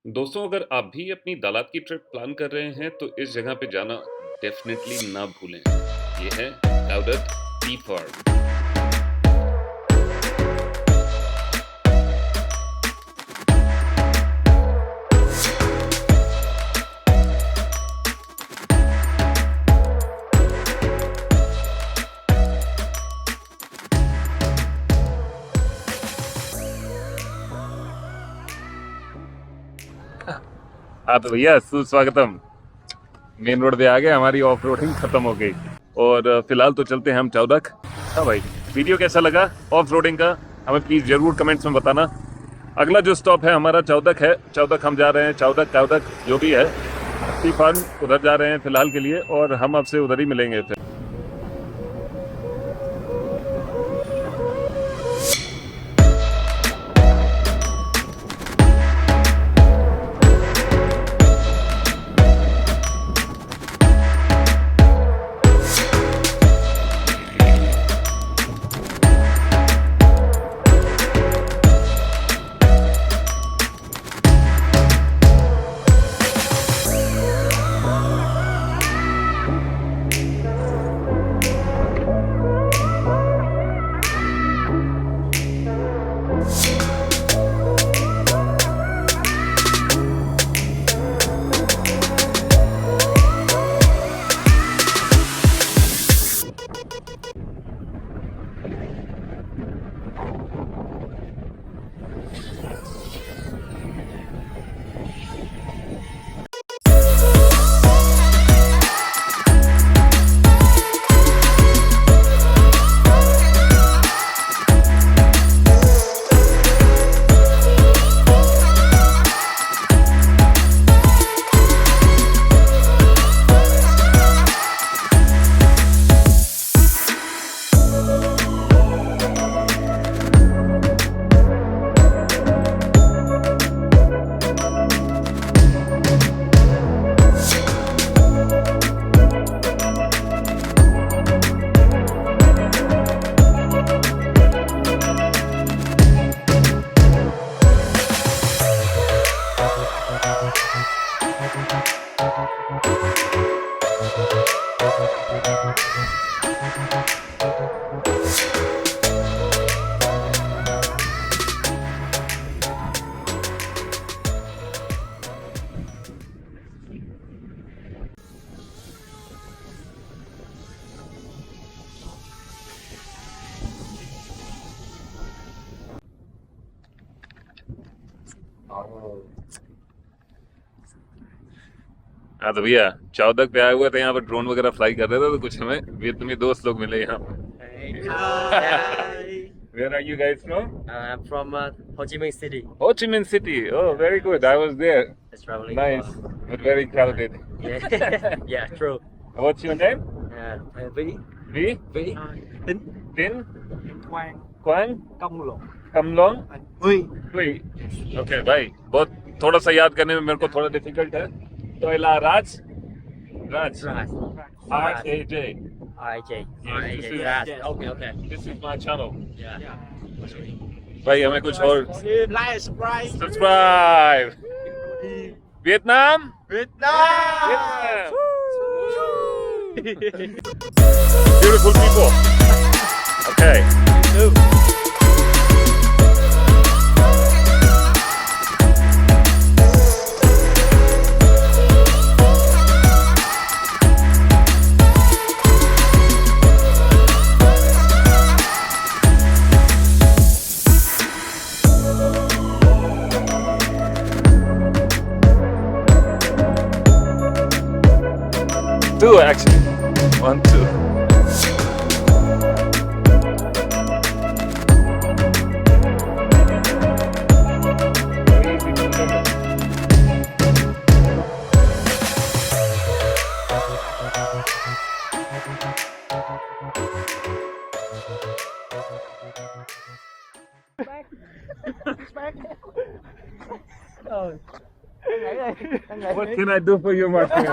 दोस्तों अगर आप भी अपनी दालात की ट्रिप प्लान कर रहे हैं तो इस जगह पे जाना डेफिनेटली ना भूलें। ये है लाउडत टी फार्म। हाँ तो भैया सुस्वागतम। मेन रोड पे आ गए, हमारी ऑफ रोडिंग खत्म हो गई और फिलहाल तो चलते हैं हम चौदक। हाँ भाई, वीडियो कैसा लगा ऑफ रोडिंग का हमें प्लीज जरूर कमेंट्स में बताना। अगला जो स्टॉप है हमारा चौदक है। चौदक हम जा रहे हैं, चौदक जो भी है टी फार्म, उधर जा रहे हैं फिलहाल के लिए और हम आपसे उधर ही मिलेंगे फिर। हाँ तो भैया चौदक पे आए हुए थे, यहाँ पर ड्रोन वगैरह फ्लाई कर रहे थे तो कुछ हमें वियतनामी दोस्त लोग मिले यहाँ पर। Where are you guys from? I'm from Ho Chi Minh City. Ho Chi Minh City. Oh, very good. I was there. It's traveling. Nice, but very crowded. Yeah, yeah, true. What's your name? V. V. V. Tin. Tin. Quang. Quang. Công Lộ. Kamlong. Huy. Huy. Okay, भाई बहुत थोड़ा सा याद करने में मेरे को थोड़ा डिफिकल्ट है। तो इला राज. Raj. R-A-J. R-A-J. This is- Raj. Okay, okay. This is my channel. Yeah. भाई हमें कुछ और Like, subscribe. subscribe. Vietnam. Vietnam. Beautiful people. Okay. Two actually. 1, 2. What can I do for you, my friend?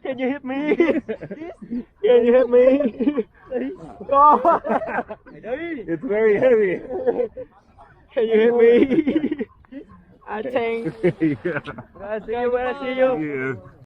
Can you hit me? Can you hit me? Oh. It's very heavy. Can you hit me? I think. See you. Yeah.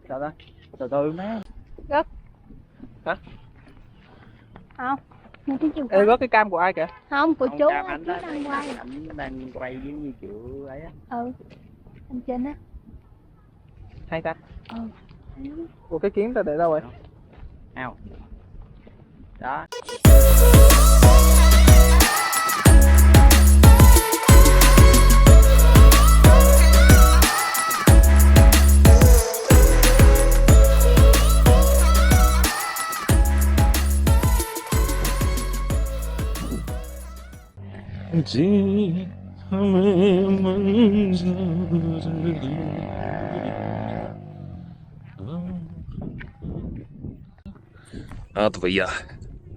Sao ta? Từ từ má. Rớt. Hả? Không, nghe tiếng chuông. Ê, rớt cái cam của ai kìa? Không, của chú cam á, anh chú đó, đang quay. anh đang quay với như kiểu ấy á. Ừ, anh trên á. Hay ta? Ừ. Ủa cái kiếm ta để đâu rồi? Ao. Đó. जी हमें मंजूर हाँ तो भैया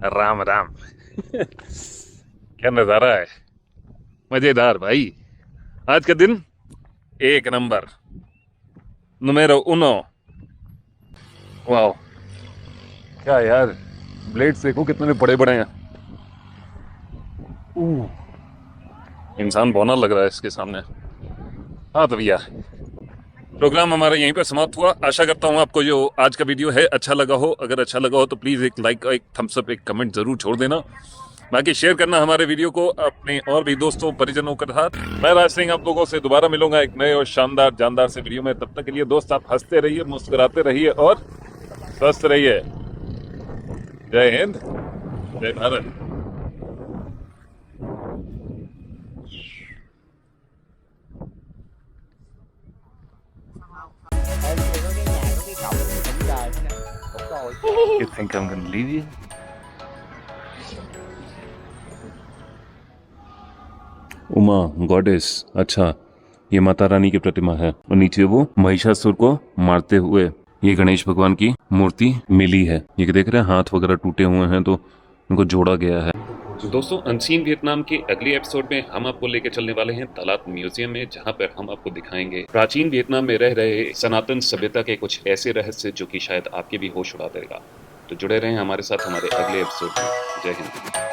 राम राम क्या नजारा है मजेदार भाई आज का दिन एक नंबर नुमेरो उनो वाओ क्या यार ब्लेड्स देखो कितने बड़े बड़े हैं इंसान बौना लग रहा है इसके सामने हाँ तो भैया प्रोग्राम हमारा यहीं पर समाप्त हुआ आशा करता हूँ आपको जो आज का वीडियो है अच्छा लगा हो अगर अच्छा लगा हो तो प्लीज़ एक लाइक एक थम्स अप एक कमेंट ज़रूर छोड़ देना बाकी शेयर करना हमारे वीडियो को अपने और भी दोस्तों परिजनों के साथ मैं राज सिंह आप लोगों से दोबारा मिलूंगा एक नए और शानदार जानदार से वीडियो में तब तक के लिए दोस्त आप हंसते रहिए मुस्कुराते रहिए और स्वस्थ रहिए जय हिंद जय Bharat You think I'm gonna leave you? Uma goddess अच्छा ये माता रानी की प्रतिमा है और नीचे वो महिषासुर को मारते हुए ये गणेश भगवान की मूर्ति मिली है ये देख रहे हैं हाथ वगैरह टूटे हुए हैं तो उनको जोड़ा गया है दोस्तों अनसीन वियतनाम के अगले एपिसोड में हम आपको लेकर चलने वाले हैं तालात म्यूजियम में जहां पर हम आपको दिखाएंगे प्राचीन वियतनाम में रह रहे सनातन सभ्यता के कुछ ऐसे रहस्य जो कि शायद आपके भी होश उड़ा देगा तो जुड़े रहें हमारे साथ हमारे अगले एपिसोड में जय हिंद